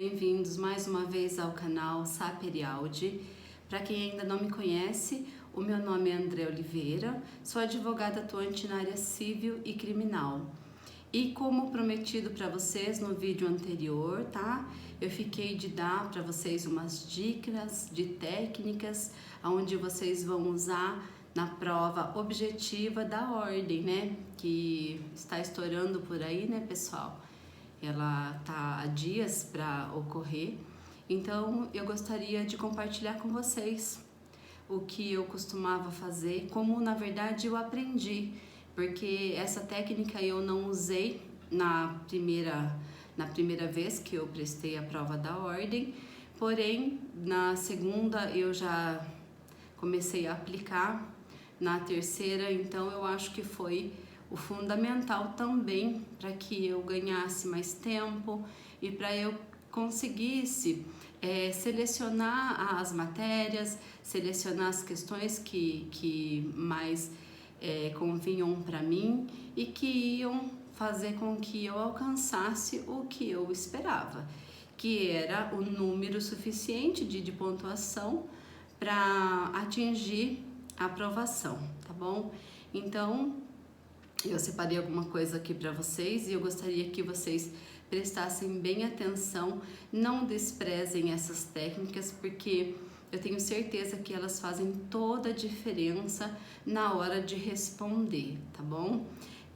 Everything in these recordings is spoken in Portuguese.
Bem-vindos mais uma vez ao canal Saperialdi. Para quem ainda não me conhece, o meu nome é André Oliveira, sou advogada atuante na área civil e criminal. E como prometido para vocês no vídeo anterior, tá? Eu fiquei de dar para vocês umas dicas de técnicas onde vocês vão usar na prova objetiva da ordem, né? Que está estourando por aí, né, pessoal? Ela tá há dias para ocorrer, então eu gostaria de compartilhar com vocês o que eu costumava fazer, como na verdade eu aprendi, porque essa técnica eu não usei na primeira vez que eu prestei a prova da ordem, porém na segunda eu já comecei a aplicar, na terceira então eu acho que foi o fundamental também para que eu ganhasse mais tempo e para eu conseguisse selecionar as matérias, selecionar as questões que mais convinham para mim e que iam fazer com que eu alcançasse o que eu esperava, que era o número suficiente de pontuação para atingir a aprovação, tá bom? Então, eu separei alguma coisa aqui para vocês e eu gostaria que vocês prestassem bem atenção, não desprezem essas técnicas, porque eu tenho certeza que elas fazem toda a diferença na hora de responder, tá bom?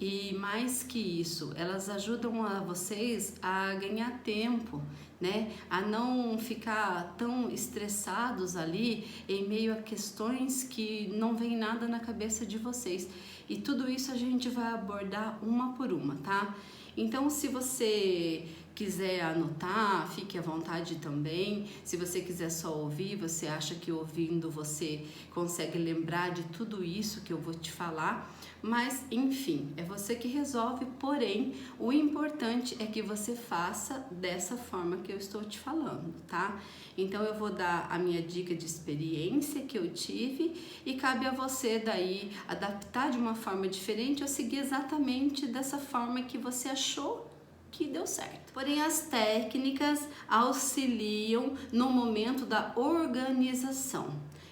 E mais que isso, elas ajudam a vocês a ganhar tempo, né? A não ficar tão estressados ali em meio a questões que não vem nada na cabeça de vocês. E tudo isso a gente vai abordar uma por uma, tá? Então, se você quiser anotar, fique à vontade também. Se você quiser só ouvir, você acha que ouvindo você consegue lembrar de tudo isso que eu vou te falar. Mas, enfim, é você que resolve, porém, o importante é que você faça dessa forma que eu estou te falando, tá? Então, eu vou dar a minha dica de experiência que eu tive e cabe a você daí adaptar de uma forma diferente ou seguir exatamente dessa forma que você achou que deu certo. Porém, as técnicas auxiliam no momento da organização.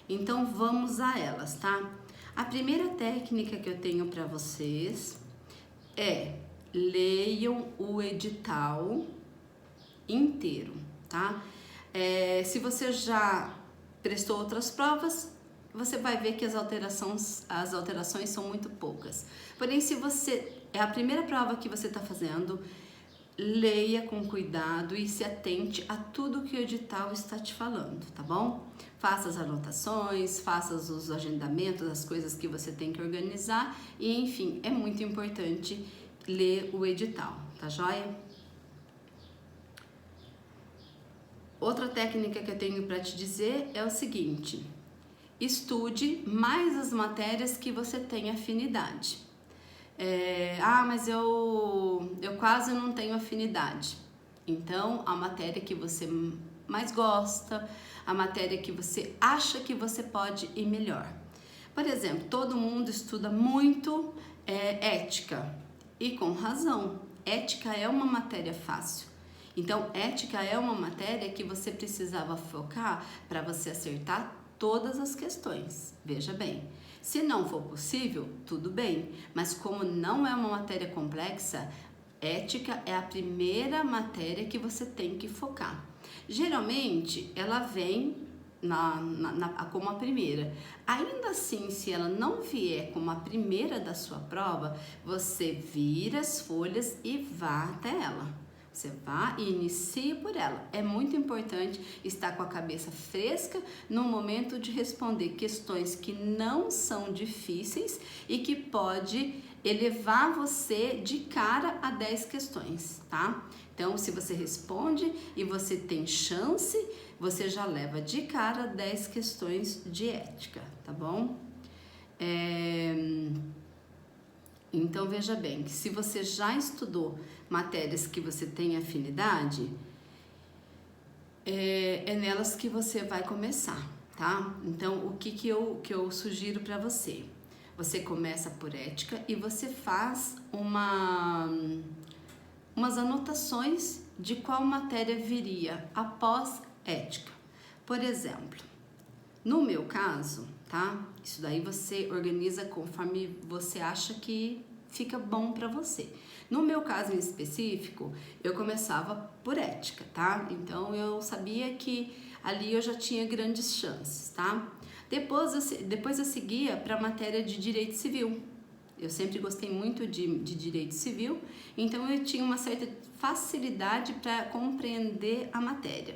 Então, vamos a elas, tá? A primeira técnica que eu tenho para vocês é leiam o edital inteiro, tá? Se você já prestou outras provas, você vai ver que as alterações são muito poucas. Porém, se você é a primeira prova que você está fazendo, leia com cuidado e se atente a tudo que o edital está te falando, tá bom? Faça as anotações, faça os agendamentos, as coisas que você tem que organizar e, enfim, é muito importante ler o edital, tá joia? Outra técnica que eu tenho para te dizer é o seguinte: estude mais as matérias que você tem afinidade. Mas eu quase não tenho afinidade. Então, a matéria que você mais gosta, a matéria que você acha que você pode ir melhor. Por exemplo, todo mundo estuda muito ética e com razão. Ética é uma matéria fácil. Então, ética é uma matéria que você precisava focar para você acertar todas as questões. Veja bem, se não for possível, tudo bem, mas como não é uma matéria complexa, ética é a primeira matéria que você tem que focar. Geralmente, ela vem como a primeira. Ainda assim, se ela não vier como a primeira da sua prova, você vira as folhas e vá até ela. Você vá e inicie por ela. É muito importante estar com a cabeça fresca no momento de responder questões que não são difíceis e que pode elevar você de cara a 10 questões, tá? Então, se você responde e você tem chance, você já leva de cara 10 questões de ética, tá bom? Então, veja bem, que se você já estudou matérias que você tem afinidade, é nelas que você vai começar, tá? Então, o que eu sugiro para você? Você começa por ética e você faz umas anotações de qual matéria viria após ética. Por exemplo, no meu caso, tá? Isso daí você organiza conforme você acha que fica bom para você. No meu caso em específico, eu começava por ética, tá? Então eu sabia que ali eu já tinha grandes chances, tá? Depois eu seguia para a matéria de direito civil. Eu sempre gostei muito de direito civil, então eu tinha uma certa facilidade para compreender a matéria,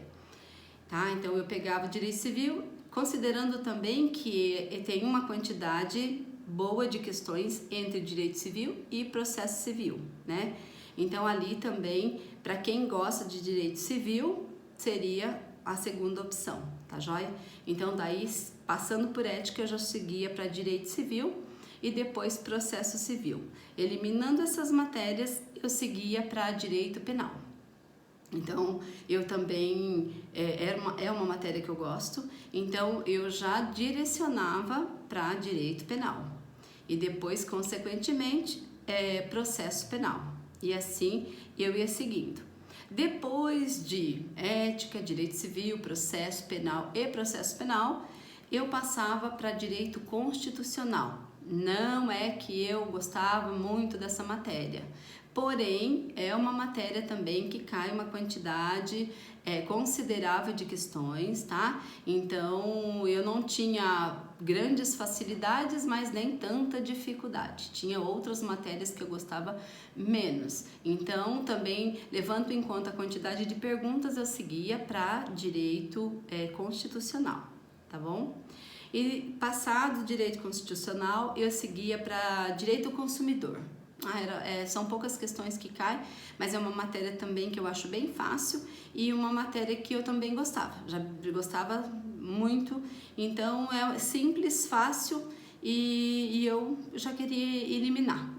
tá? Então eu pegava direito civil, considerando também que tem uma quantidade boa de questões entre direito civil e processo civil, né? Então ali também, para quem gosta de direito civil, seria a segunda opção, tá joia? Então daí, passando por ética, eu já seguia para direito civil e depois processo civil. Eliminando essas matérias, eu seguia para direito penal. Então, eu também, é uma matéria que eu gosto, então eu já direcionava para direito penal. E depois, consequentemente, processo penal. E assim eu ia seguindo. Depois de ética, direito civil, processo penal e processo penal, eu passava para direito constitucional. Não é que eu gostava muito dessa matéria, porém é uma matéria também que cai uma quantidade considerável de questões, tá? Então eu não tinha grandes facilidades, mas nem tanta dificuldade. Tinha outras matérias que eu gostava menos. Então também, levando em conta a quantidade de perguntas, eu seguia para direito constitucional, tá bom? E passado o direito constitucional, eu seguia para direito consumidor. São poucas questões que caem, mas é uma matéria também que eu acho bem fácil e uma matéria que eu também gostava, já gostava muito. Então é simples, fácil e eu já queria eliminar.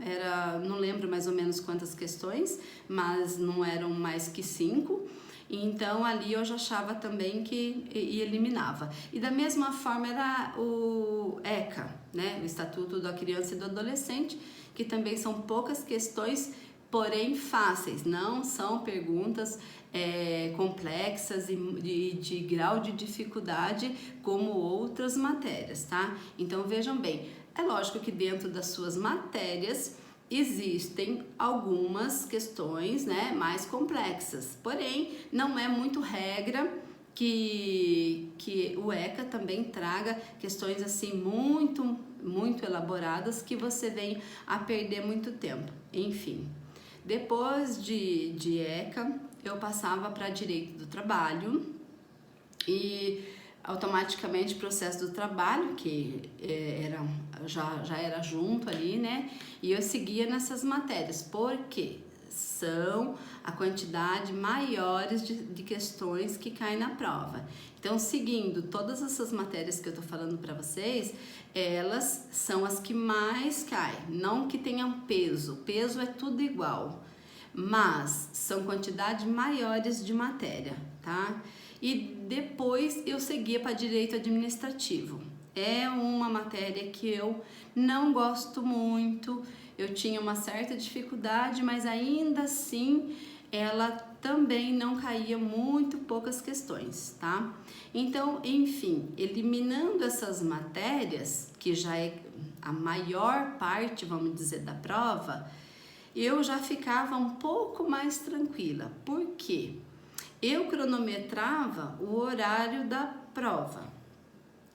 Não lembro mais ou menos quantas questões, mas não eram mais que 5. Então ali eu já achava também que eliminava. E da mesma forma era o ECA, né? O Estatuto da Criança e do Adolescente, que também são poucas questões, porém fáceis. Não são perguntas complexas e de grau de dificuldade como outras matérias, tá? Então vejam bem, é lógico que dentro das suas matérias existem algumas questões, né, mais complexas, porém não é muito regra que o ECA também traga questões assim muito elaboradas que você vem a perder muito tempo. Enfim, depois de ECA eu passava para direito do trabalho e automaticamente processo do trabalho, que já era junto ali, né? E eu seguia nessas matérias, porque são a quantidade maiores de questões que caem na prova. Então, seguindo todas essas matérias que eu tô falando para vocês, elas são as que mais caem, não que tenham peso é tudo igual, mas são quantidades maiores de matéria, tá? E depois eu seguia para direito administrativo. É uma matéria que eu não gosto muito, eu tinha uma certa dificuldade, mas ainda assim ela também não caía muito poucas questões, tá? Então, enfim, eliminando essas matérias, que já é a maior parte, vamos dizer, da prova, eu já ficava um pouco mais tranquila. Por quê? Eu cronometrava o horário da prova.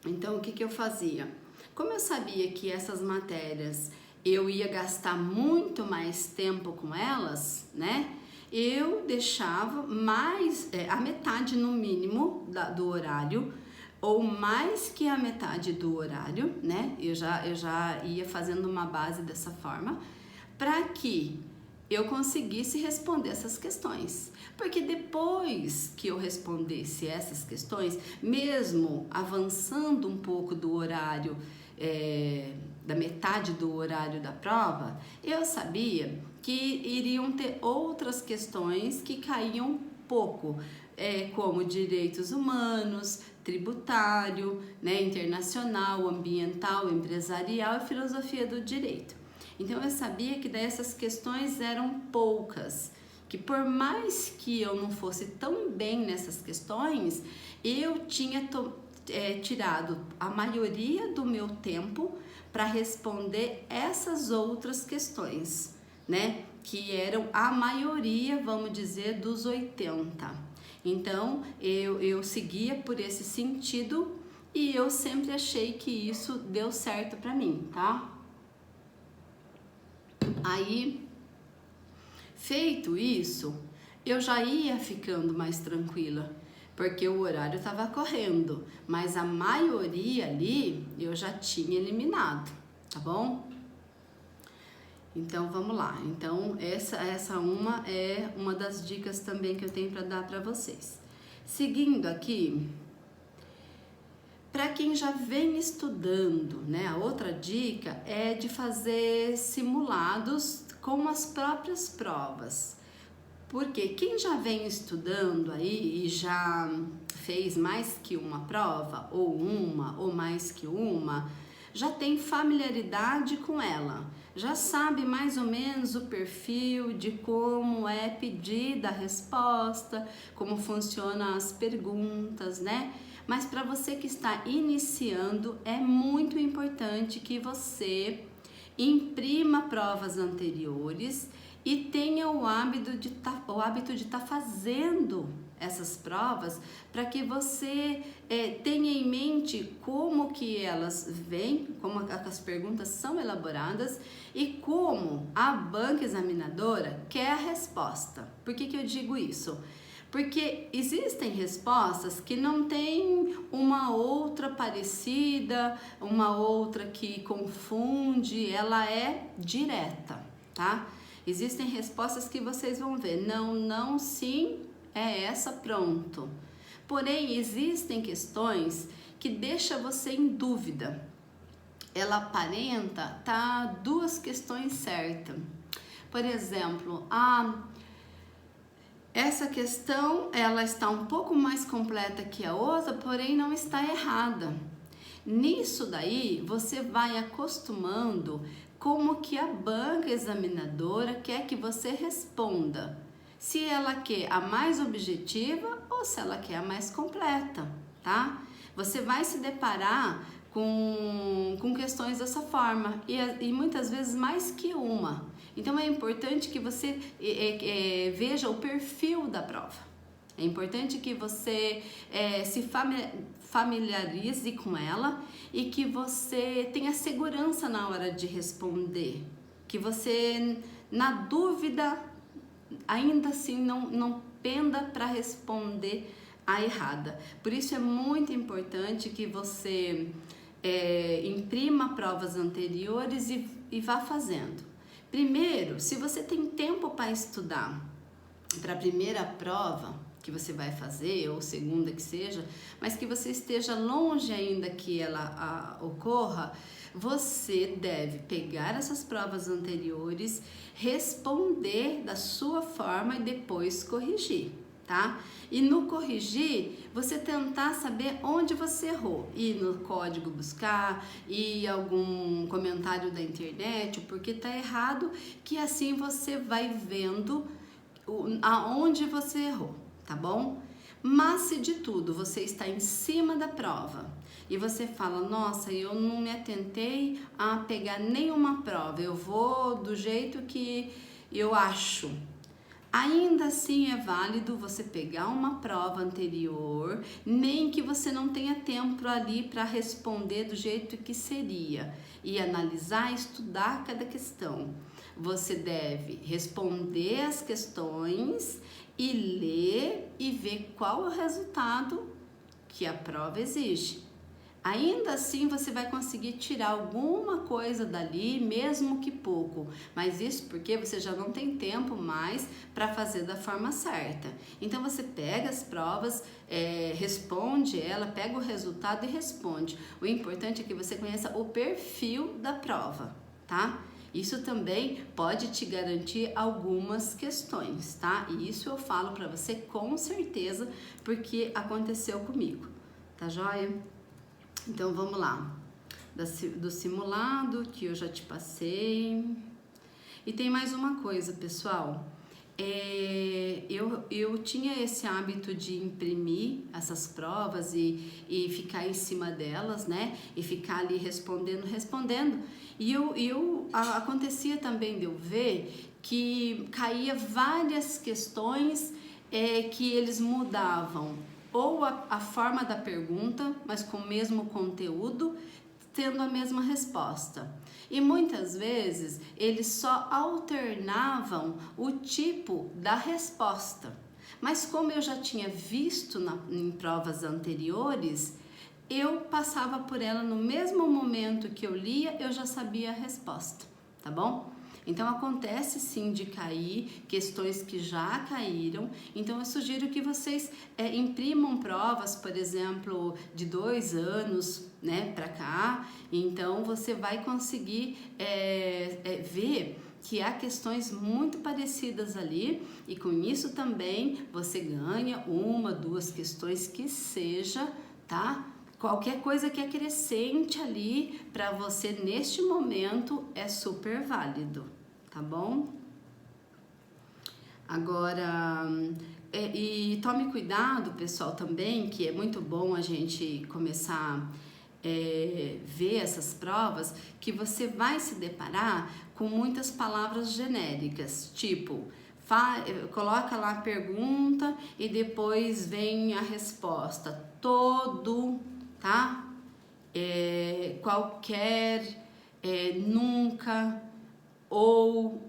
Então, o que eu fazia? Como eu sabia que essas matérias eu ia gastar muito mais tempo com elas, né? Eu deixava mais, a metade no mínimo do horário, ou mais que a metade do horário, né? Eu já ia fazendo uma base dessa forma, para que eu conseguisse responder essas questões. Porque depois que eu respondesse essas questões, mesmo avançando um pouco do horário, da metade do horário da prova, eu sabia que iriam ter outras questões que caíam pouco, como direitos humanos, tributário, né, internacional, ambiental, empresarial e filosofia do direito. Então eu sabia que dessas questões eram poucas que por mais que eu não fosse tão bem nessas questões, eu tinha tirado a maioria do meu tempo para responder essas outras questões, né? Que eram a maioria, vamos dizer, dos 80. Então, eu seguia por esse sentido e eu sempre achei que isso deu certo para mim, tá? Aí, feito isso, eu já ia ficando mais tranquila, porque o horário estava correndo, mas a maioria ali eu já tinha eliminado, tá bom? Então vamos lá. Então essa é uma das dicas também que eu tenho para dar para vocês. Seguindo aqui, para quem já vem estudando, né? A outra dica é de fazer simulados com as próprias provas. Porque quem já vem estudando aí e já fez mais que uma prova, ou mais que uma, já tem familiaridade com ela, já sabe mais ou menos o perfil de como é pedida a resposta, como funcionam as perguntas, né? Mas para você que está iniciando, é muito importante que você imprima provas anteriores e tenha o hábito de estar fazendo essas provas, para que você tenha em mente como que elas vêm, como as perguntas são elaboradas e como a banca examinadora quer a resposta. Por que eu digo isso? Porque existem respostas que não tem uma outra parecida, uma outra que confunde, ela é direta, tá? Existem respostas que vocês vão ver, não, não, sim, é essa, pronto. Porém, existem questões que deixam você em dúvida. Ela aparenta tá duas questões certas. Por exemplo, essa questão ela está um pouco mais completa que a outra, porém não está errada. Nisso daí, você vai acostumando como que a banca examinadora quer que você responda. Se ela quer a mais objetiva ou se ela quer a mais completa, tá? Você vai se deparar com questões dessa forma e muitas vezes mais que uma. Então é importante que você veja o perfil da prova. É importante que você se familiarize com ela e que você tenha segurança na hora de responder. Que você, na dúvida, ainda assim não penda para responder a errada. Por isso é muito importante que você imprima provas anteriores e vá fazendo. Primeiro, se você tem tempo para estudar para a primeira prova que você vai fazer, ou segunda que seja, mas que você esteja longe ainda que ela ocorra, você deve pegar essas provas anteriores, responder da sua forma e depois corrigir, tá? E no corrigir, você tentar saber onde você errou, ir no código buscar, ir algum comentário da internet, porque tá errado, que assim você vai vendo aonde você errou, tá bom? Mas se de tudo você está em cima da prova e você fala, nossa, eu não me atentei a pegar nenhuma prova, eu vou do jeito que eu acho. Ainda assim é válido você pegar uma prova anterior, nem que você não tenha tempo ali para responder do jeito que seria, e analisar e estudar cada questão. Você deve responder as questões e ler e ver qual é o resultado que a prova exige. Ainda assim você vai conseguir tirar alguma coisa dali, mesmo que pouco, mas isso porque você já não tem tempo mais para fazer da forma certa. Então você pega as provas, responde ela, pega o resultado e responde. O importante é que você conheça o perfil da prova, tá? Isso também pode te garantir algumas questões, tá? E isso eu falo para você com certeza, porque aconteceu comigo, tá joia? Então vamos lá, do simulado que eu já te passei. E tem mais uma coisa, pessoal, eu tinha esse hábito de imprimir essas provas e ficar em cima delas, né? E ficar ali respondendo. E acontecia também de eu ver que caía várias questões que eles mudavam ou a forma da pergunta, mas com o mesmo conteúdo, tendo a mesma resposta. E muitas vezes eles só alternavam o tipo da resposta. Mas como eu já tinha visto em provas anteriores, eu passava por ela no mesmo momento que eu lia, eu já sabia a resposta, tá bom? Então acontece sim de cair questões que já caíram. Então eu sugiro que vocês imprimam provas, por exemplo, de 2 anos, né, para cá. Então você vai conseguir ver que há questões muito parecidas ali, e com isso também você ganha 1, 2 questões que seja, tá? Qualquer coisa que acrescente ali para você neste momento é super válido, tá bom? Agora, e tome cuidado, pessoal, também, que é muito bom a gente começar ver essas provas, que você vai se deparar com muitas palavras genéricas, tipo, coloca lá a pergunta e depois vem a resposta, todo, tá? Qualquer, nunca, ou,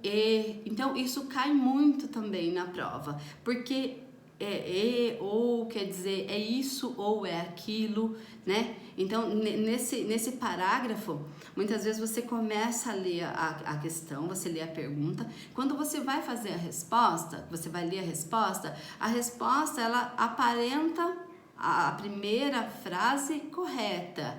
então isso cai muito também na prova, porque ou quer dizer é isso ou é aquilo, né? Então nesse parágrafo, muitas vezes você começa a ler a questão, você lê a pergunta, quando você vai fazer a resposta, você vai ler a resposta ela aparenta a primeira frase correta.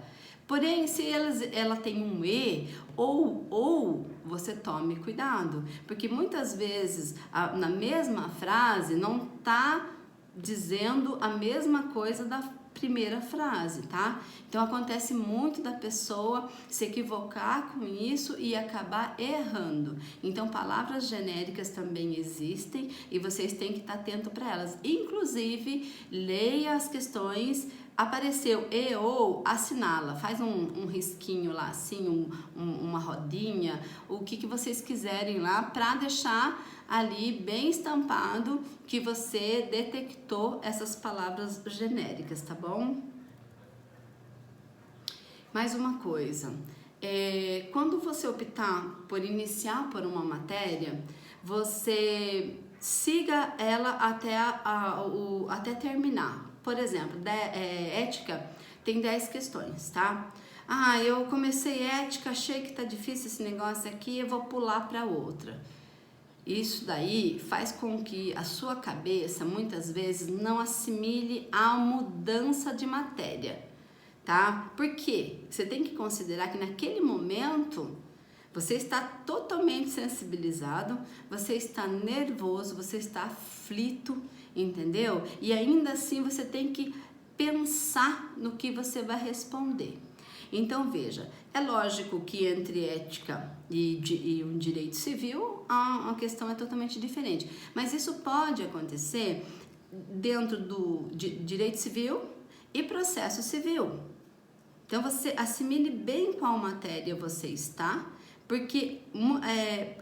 Porém, se ela tem um E ou você tome cuidado, porque muitas vezes na mesma frase não está dizendo a mesma coisa da primeira frase, tá? Então acontece muito da pessoa se equivocar com isso e acabar errando. Então palavras genéricas também existem e vocês têm que estar atento para elas. Inclusive, leia as questões. Apareceu e ou, assinala, faz um risquinho lá, assim, uma rodinha, o que vocês quiserem lá, para deixar ali bem estampado que você detectou essas palavras genéricas, tá bom? Mais uma coisa, quando você optar por iniciar por uma matéria, você siga ela até terminar. Por exemplo, ética tem 10 questões, tá? Eu comecei ética, achei que tá difícil esse negócio aqui, eu vou pular para outra. Isso daí faz com que a sua cabeça, muitas vezes, não assimile a mudança de matéria, tá? Porque você tem que considerar que naquele momento você está totalmente sensibilizado, você está nervoso, você está aflito, entendeu? E ainda assim você tem que pensar no que você vai responder. Então veja, é lógico que entre ética e um direito civil a questão é totalmente diferente, mas isso pode acontecer dentro do direito civil e processo civil. Então você assimile bem qual matéria você está, porque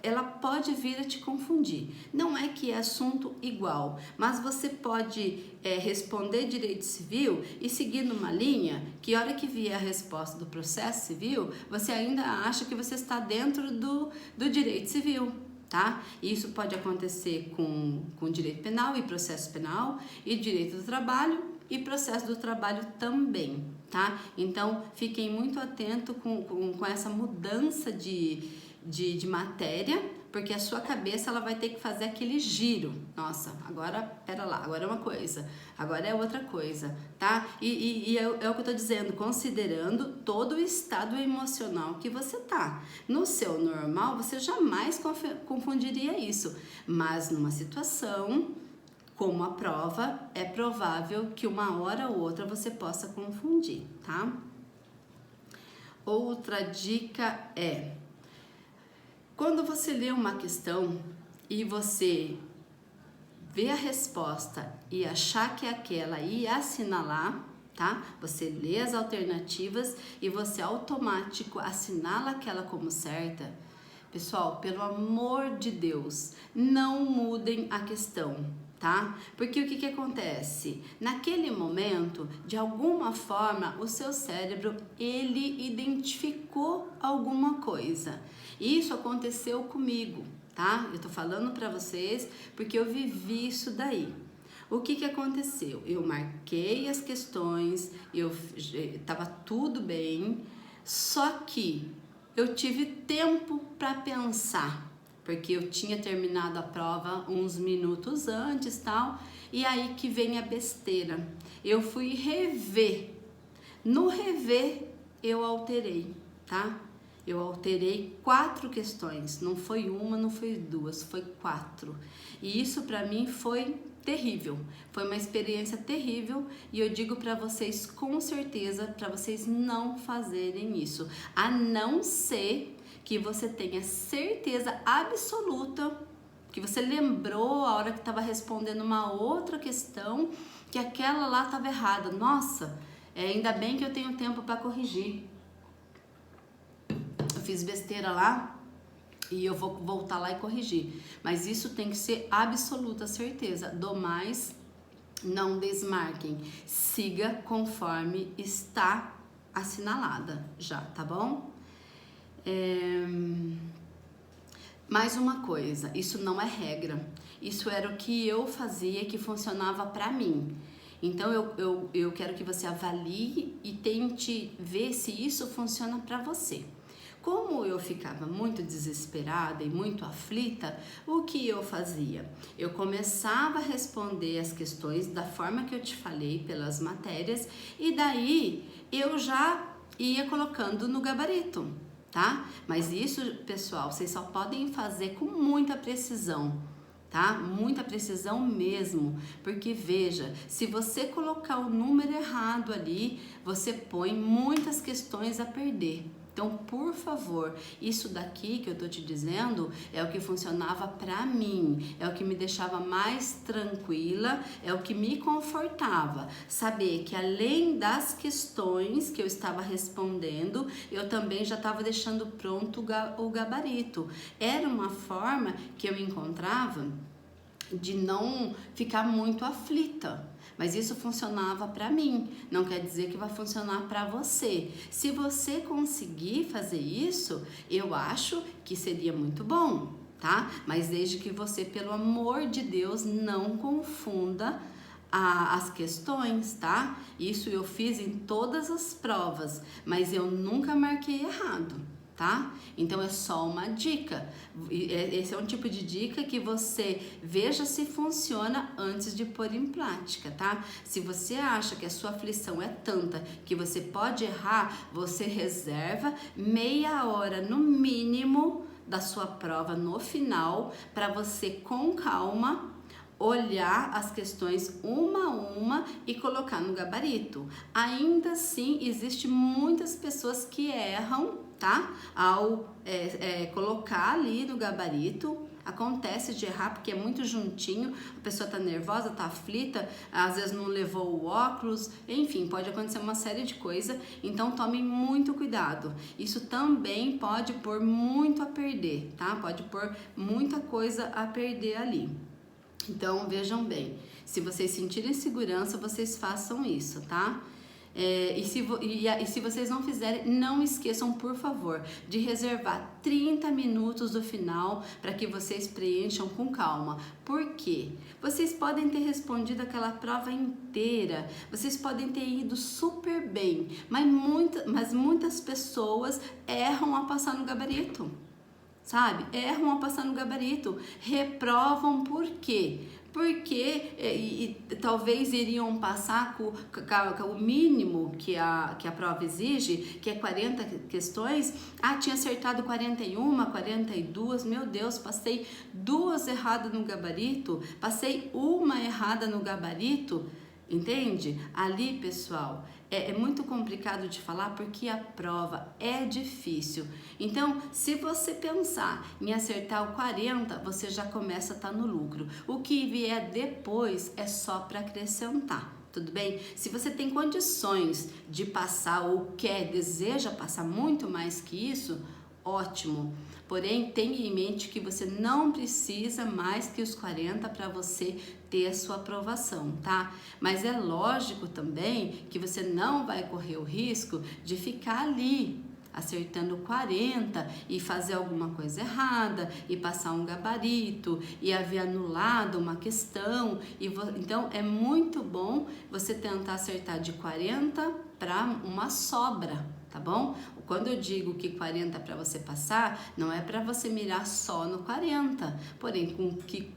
ela pode vir a te confundir. Não é que é assunto igual, mas você pode responder direito civil e seguir numa linha que a hora que vier a resposta do processo civil, você ainda acha que você está dentro do direito civil. Tá? Isso pode acontecer com direito penal e processo penal, e direito do trabalho e processo do trabalho também, tá? Então, fiquem muito atentos com essa mudança de matéria, porque a sua cabeça ela vai ter que fazer aquele giro. Nossa, agora, pera lá, agora é uma coisa, agora é outra coisa, tá? E é o que eu tô dizendo, considerando todo o estado emocional que você tá. No seu normal, você jamais confundiria isso, mas numa situação como a prova, é provável que uma hora ou outra você possa confundir, tá? Outra dica é, quando você lê uma questão e você ver a resposta e achar que é aquela e assinalar, tá? Você lê as alternativas e você automático assinala aquela como certa. Pessoal, pelo amor de Deus, não mudem a questão, tá? Porque o que acontece? Naquele momento, de alguma forma, o seu cérebro, ele identificou alguma coisa. Isso aconteceu comigo, tá? Eu tô falando pra vocês porque eu vivi isso daí. O que aconteceu? Eu marquei as questões, tava tudo bem, só que eu tive tempo para pensar, porque eu tinha terminado a prova uns minutos antes, tal, e aí que vem a besteira. Eu fui rever. No rever eu alterei, tá? Eu alterei 4 questões, não foi uma, não foi 2, foi 4. E isso para mim foi terrível, foi uma experiência terrível e eu digo para vocês com certeza para vocês não fazerem isso, a não ser que você tenha certeza absoluta que você lembrou a hora que estava respondendo uma outra questão que aquela lá estava errada. Nossa, ainda bem que eu tenho tempo para corrigir. Eu fiz besteira lá e eu vou voltar lá e corrigir. Mas isso tem que ser absoluta certeza. Do mais, não desmarquem. Siga conforme está assinalada já, tá bom? Mais uma coisa, isso não é regra. Isso era o que eu fazia que funcionava pra mim. Então eu quero que você avalie e tente ver se isso funciona pra você. Como eu ficava muito desesperada e muito aflita, o que eu fazia? Eu começava a responder as questões da forma que eu te falei, pelas matérias, e daí eu já ia colocando no gabarito, tá? Mas isso, pessoal, vocês só podem fazer com muita precisão, tá? Muita precisão mesmo, porque veja, se você colocar o número errado ali, você põe muitas questões a perder. Então, por favor, isso daqui que eu tô te dizendo é o que funcionava pra mim, é o que me deixava mais tranquila, é o que me confortava. Saber que além das questões que eu estava respondendo, eu também já estava deixando pronto o gabarito. Era uma forma que eu encontrava de não ficar muito aflita. Mas isso funcionava para mim, não quer dizer que vai funcionar para você. Se você conseguir fazer isso, eu acho que seria muito bom, tá? Mas desde que você, pelo amor de Deus, não confunda as questões, tá? Isso eu fiz em todas as provas, mas eu nunca marquei errado, tá? Então é só uma dica. Esse é um tipo de dica que você veja se funciona antes de pôr em prática, tá? Se você acha que a sua aflição é tanta que você pode errar, você reserva meia hora no mínimo da sua prova no final para você com calma olhar as questões uma a uma e colocar no gabarito. Ainda assim, existe muitas pessoas que erram, tá? Ao colocar ali no gabarito, acontece de errar porque é muito juntinho, a pessoa tá nervosa, tá aflita, às vezes não levou o óculos, enfim, pode acontecer uma série de coisas, então tomem muito cuidado. Isso também pode pôr muito a perder, tá? Pode pôr muita coisa a perder ali. Então, vejam bem, se vocês sentirem segurança, vocês façam isso, tá? E se vocês não fizerem, não esqueçam, por favor, de reservar 30 minutos do final para que vocês preencham com calma. Por quê? Vocês podem ter respondido aquela prova inteira, vocês podem ter ido super bem, mas muitas pessoas erram a passar no gabarito. Sabe? Erram a passar no gabarito, reprovam por quê? Porque talvez iriam passar com o mínimo que a prova exige, que é 40 questões. Tinha acertado 41, 42, meu Deus, passei 2 erradas no gabarito, passei uma errada no gabarito. Entende? Ali, pessoal, é muito complicado de falar porque a prova é difícil. Então, se você pensar em acertar o 40, você já começa a estar no lucro. O que vier depois é só para acrescentar. Tudo bem? Se você tem condições de passar ou deseja passar muito mais que isso, ótimo. Porém, tenha em mente que você não precisa mais que os 40 para você ter a sua aprovação, tá? Mas é lógico também que você não vai correr o risco de ficar ali acertando 40 e fazer alguma coisa errada e passar um gabarito e haver anulado uma questão. Então é muito bom você tentar acertar de 40 para uma sobra, tá bom? Quando eu digo que 40 para você passar, não é para você mirar só no 40, porém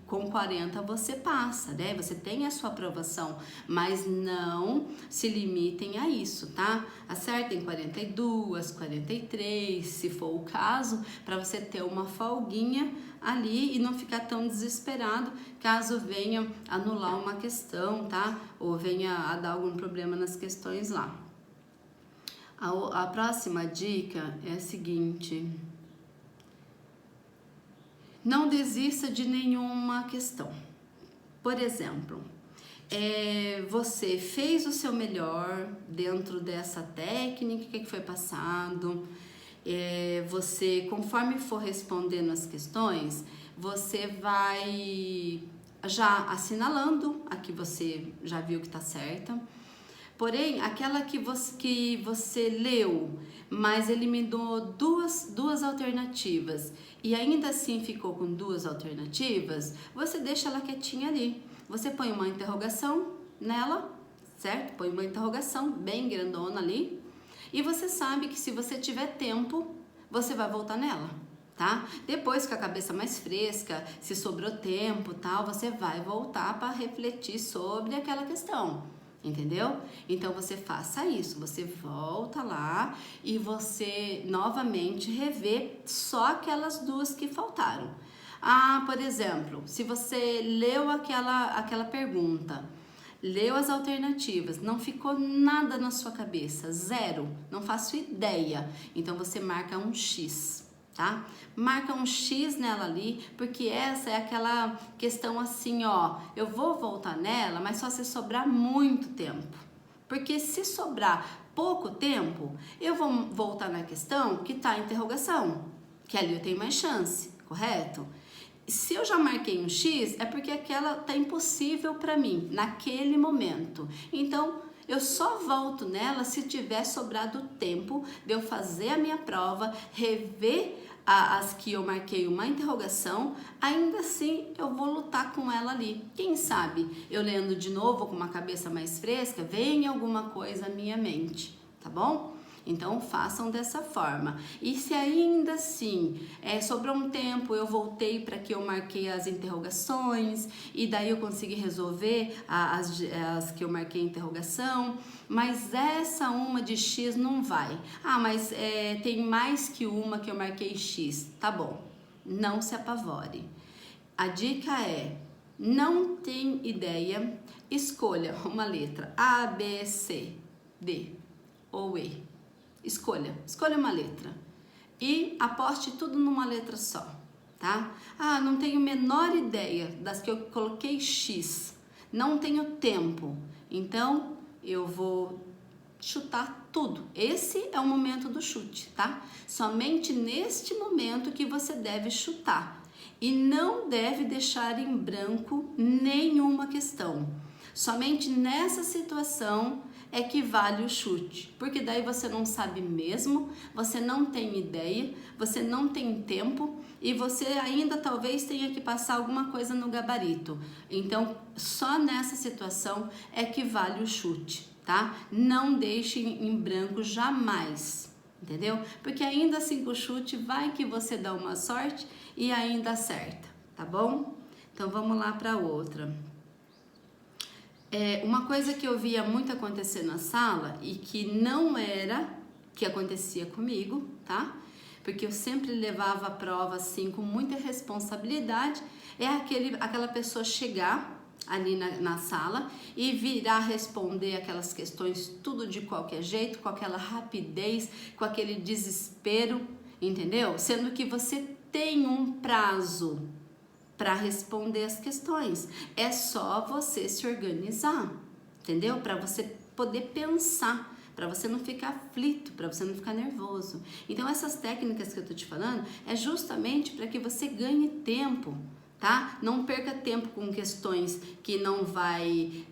com 40 você passa, né? Você tem a sua aprovação, mas não se limitem a isso, tá? Acertem 42, 43, se for o caso, para você ter uma folguinha ali e não ficar tão desesperado caso venha anular uma questão, tá? Ou venha a dar algum problema nas questões lá. A próxima dica é a seguinte: não desista de nenhuma questão. Por exemplo, você fez o seu melhor dentro dessa técnica que foi passado, você, conforme for respondendo as questões, você vai já assinalando a que você já viu que está certa. Porém, aquela que você leu, mas eliminou duas alternativas e ainda assim ficou com duas alternativas, você deixa ela quietinha ali. Você põe uma interrogação nela, certo? Põe uma interrogação bem grandona ali e você sabe que se você tiver tempo, você vai voltar nela, tá? Depois com a cabeça mais fresca, se sobrou tempo, tal, você vai voltar para refletir sobre aquela questão. Entendeu? Então você faça isso, você volta lá e você novamente revê só aquelas duas que faltaram. Por exemplo, se você leu aquela pergunta, leu as alternativas, não ficou nada na sua cabeça, zero, não faço ideia, então você marca um X. Tá? Marca um X nela ali, porque essa é aquela questão assim, ó, eu vou voltar nela, mas só se sobrar muito tempo. Porque se sobrar pouco tempo, eu vou voltar na questão que tá a interrogação, que ali eu tenho mais chance, correto? Se eu já marquei um X, é porque aquela tá impossível para mim, naquele momento. Então, eu só volto nela se tiver sobrado tempo de eu fazer a minha prova, rever as que eu marquei uma interrogação, ainda assim eu vou lutar com ela ali. Quem sabe eu lendo de novo com uma cabeça mais fresca, vem alguma coisa à minha mente, tá bom? Então façam dessa forma. E se ainda assim sobrou um tempo, eu voltei para que eu marquei as interrogações e daí eu consegui resolver as que eu marquei interrogação, mas essa uma de X não vai. Mas tem mais que uma que eu marquei X. Tá bom, não se apavore. A dica é: não tem ideia, escolha uma letra A, B, C, D ou E. Escolha uma letra e aposte tudo numa letra só, tá? Não tenho a menor ideia das que eu coloquei X, não tenho tempo, então eu vou chutar tudo. Esse é o momento do chute, tá? Somente neste momento que você deve chutar e não deve deixar em branco nenhuma questão. Somente nessa situação é que vale o chute, porque daí você não sabe mesmo, você não tem ideia, você não tem tempo e você ainda talvez tenha que passar alguma coisa no gabarito. Então, só nessa situação é que vale o chute, tá? Não deixe em branco jamais, entendeu? Porque ainda assim com o chute vai que você dá uma sorte e ainda acerta, tá bom? Então, vamos lá para outra. Uma coisa que eu via muito acontecer na sala e que não era que acontecia comigo, tá? Porque eu sempre levava a prova assim com muita responsabilidade, aquela pessoa chegar ali na sala e virá responder aquelas questões tudo de qualquer jeito, com aquela rapidez, com aquele desespero, entendeu? Sendo que você tem um prazo para responder as questões. É só você se organizar, entendeu? Para você poder pensar, para você não ficar aflito, para você não ficar nervoso. Então essas técnicas que eu tô te falando é justamente para que você ganhe tempo, tá? Não perca tempo com questões que não vai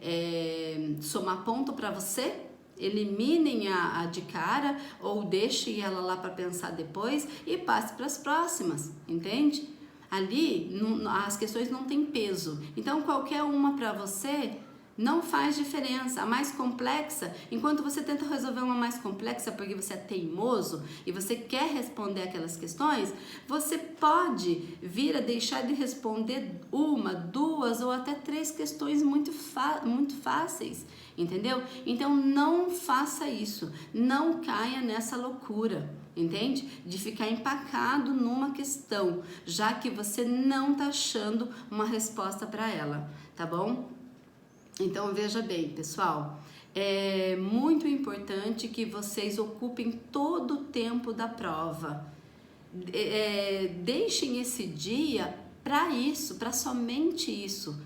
somar ponto para você. Eliminem a de cara ou deixem ela lá para pensar depois e passe para as próximas, entende? Ali as questões não têm peso, então qualquer uma para você não faz diferença. A mais complexa, enquanto você tenta resolver uma mais complexa porque você é teimoso e você quer responder aquelas questões, você pode vir a deixar de responder uma, duas ou até três questões muito fáceis, entendeu? Então não faça isso, não caia nessa loucura, entende? De ficar empacado numa questão, já que você não tá achando uma resposta para ela, tá bom? Então veja bem, pessoal, é muito importante que vocês ocupem todo o tempo da prova. Deixem esse dia para isso, para somente isso.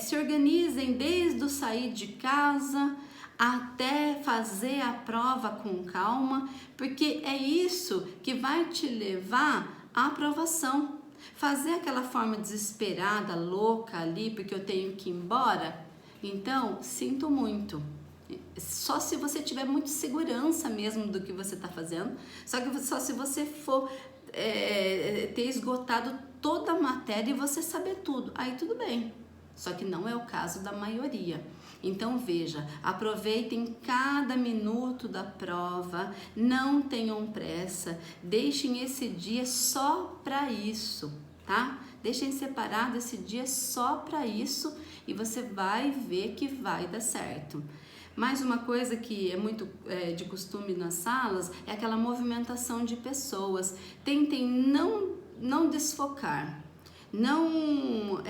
Se organizem desde o sair de casa até fazer a prova com calma, porque é isso que vai te levar à aprovação. Fazer aquela forma desesperada, louca ali, porque eu tenho que ir embora, então, sinto muito. Só se você tiver muita segurança mesmo do que você está fazendo, só se você for ter esgotado toda a matéria e você saber tudo, aí tudo bem. Só que não é o caso da maioria. Então veja, aproveitem cada minuto da prova, não tenham pressa, deixem esse dia só para isso, tá? Deixem separado esse dia só para isso e você vai ver que vai dar certo. Mais uma coisa que é muito de costume nas salas é aquela movimentação de pessoas. Tentem não desfocar. Não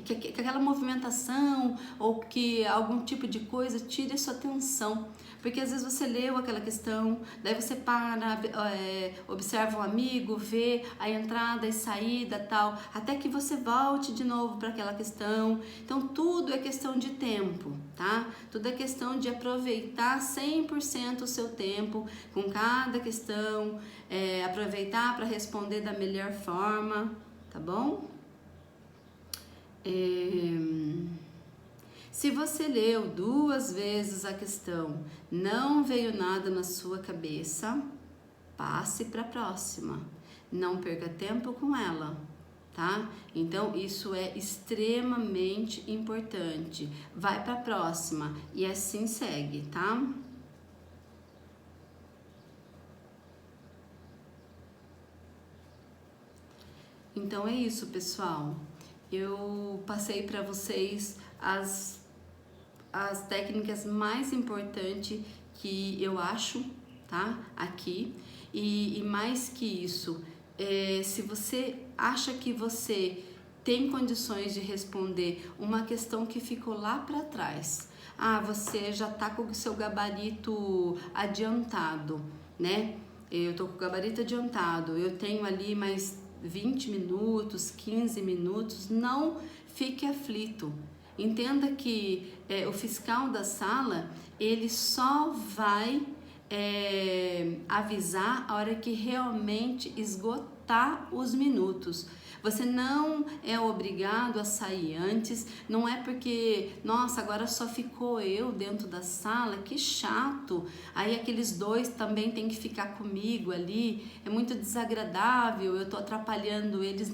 que aquela movimentação ou que algum tipo de coisa tire a sua atenção, porque às vezes você leu aquela questão, daí você para, observa um amigo, vê a entrada e saída tal, até que você volte de novo para aquela questão. Então tudo é questão de tempo, tá? Tudo é questão de aproveitar 100% o seu tempo com cada questão, aproveitar para responder da melhor forma. Tá bom? Se você leu 2 vezes a questão, não veio nada na sua cabeça, passe para a próxima. Não perca tempo com ela, tá? Então, isso é extremamente importante. Vai para a próxima e assim segue, tá? Então é isso, pessoal. Eu passei para vocês as técnicas mais importantes que eu acho, tá? Aqui. E mais que isso, se você acha que você tem condições de responder uma questão que ficou lá para trás, você já tá com o seu gabarito adiantado, né? Eu tô com o gabarito adiantado, eu tenho ali mais 20 minutos, 15 minutos, não fique aflito. Entenda que o fiscal da sala, ele só vai avisar a hora que realmente esgotar os minutos. Você não é obrigado a sair antes, não é porque, nossa, agora só ficou eu dentro da sala, que chato, aí aqueles 2 também tem que ficar comigo ali, é muito desagradável, eu tô atrapalhando eles.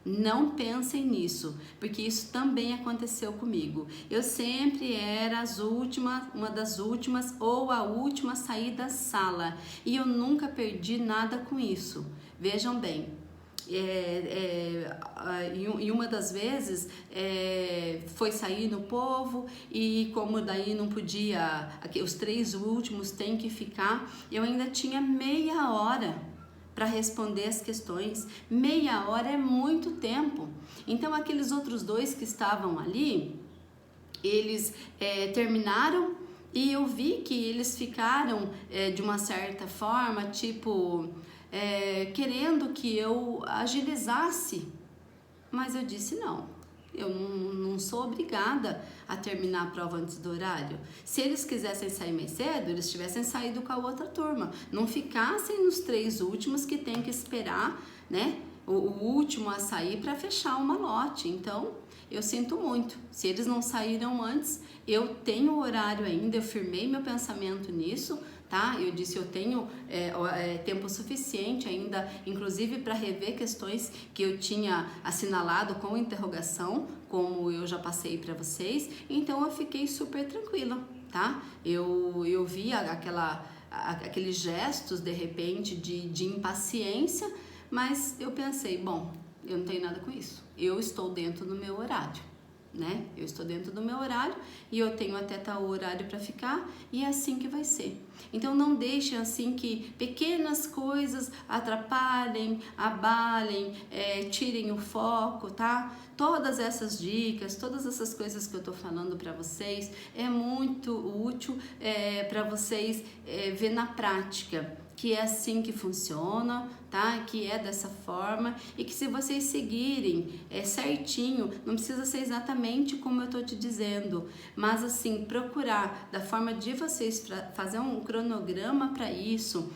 Não pensem nisso, porque isso também aconteceu comigo. Eu sempre era uma das últimas ou a última a sair da sala e eu nunca perdi nada com isso. Vejam bem. E uma das vezes foi sair no povo e como daí não podia, os 3 últimos tem que ficar, eu ainda tinha meia hora para responder as questões. Meia hora é muito tempo. Então aqueles outros dois que estavam ali, eles terminaram e eu vi que eles ficaram de uma certa forma, tipo, querendo que eu agilizasse, mas eu disse não. Eu não sou obrigada a terminar a prova antes do horário. Se eles quisessem sair mais cedo, eles tivessem saído com a outra turma. Não ficassem nos 3 últimos que tem que esperar, né, o último a sair para fechar uma lote. Então, eu sinto muito. Se eles não saíram antes, eu tenho o horário ainda, eu firmei meu pensamento nisso, tá? Eu disse eu tenho tempo suficiente ainda, inclusive para rever questões que eu tinha assinalado com interrogação, como eu já passei para vocês. Então eu fiquei super tranquila, tá? Eu vi aqueles gestos de repente de impaciência, mas eu pensei, bom, eu não tenho nada com isso. Eu estou dentro do meu horário, né? Eu estou dentro do meu horário e eu tenho até tal horário para ficar e é assim que vai ser. Então não deixem assim que pequenas coisas atrapalhem, abalem, tirem o foco, tá? Todas essas dicas, todas essas coisas que eu tô falando para vocês é muito útil para vocês ver na prática que é assim que funciona, tá? Que é dessa forma e que se vocês seguirem certinho, não precisa ser exatamente como eu tô te dizendo, mas assim, procurar da forma de vocês fazer um cronograma para isso,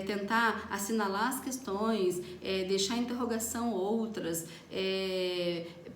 tentar assinalar as questões, deixar a interrogação outras,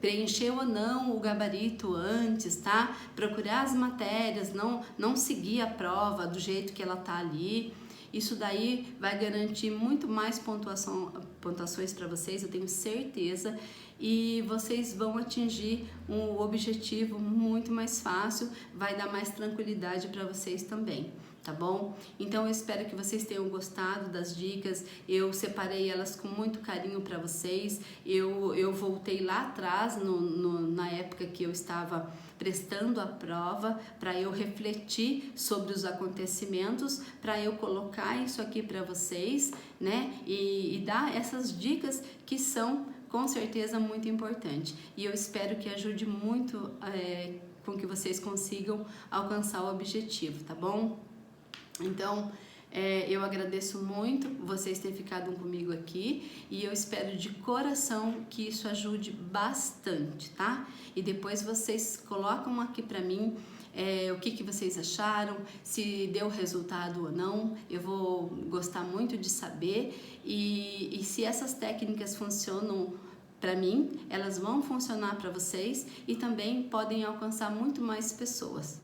preencher ou não o gabarito antes, tá? Procurar as matérias, não seguir a prova do jeito que ela tá ali. Isso daí vai garantir muito mais pontuações para vocês, eu tenho certeza, e vocês vão atingir um objetivo muito mais fácil, vai dar mais tranquilidade para vocês também, tá bom? Então eu espero que vocês tenham gostado das dicas, eu separei elas com muito carinho para vocês, eu voltei lá atrás, na época que eu estava prestando a prova, para eu refletir sobre os acontecimentos, para eu colocar isso aqui para vocês, né? E dar essas dicas que são com certeza muito importantes. E eu espero que ajude muito com que vocês consigam alcançar o objetivo, tá bom? Então, eu agradeço muito vocês terem ficado comigo aqui e eu espero de coração que isso ajude bastante, tá? E depois vocês colocam aqui pra mim o que vocês acharam, se deu resultado ou não, eu vou gostar muito de saber e se essas técnicas funcionam para mim, elas vão funcionar para vocês e também podem alcançar muito mais pessoas.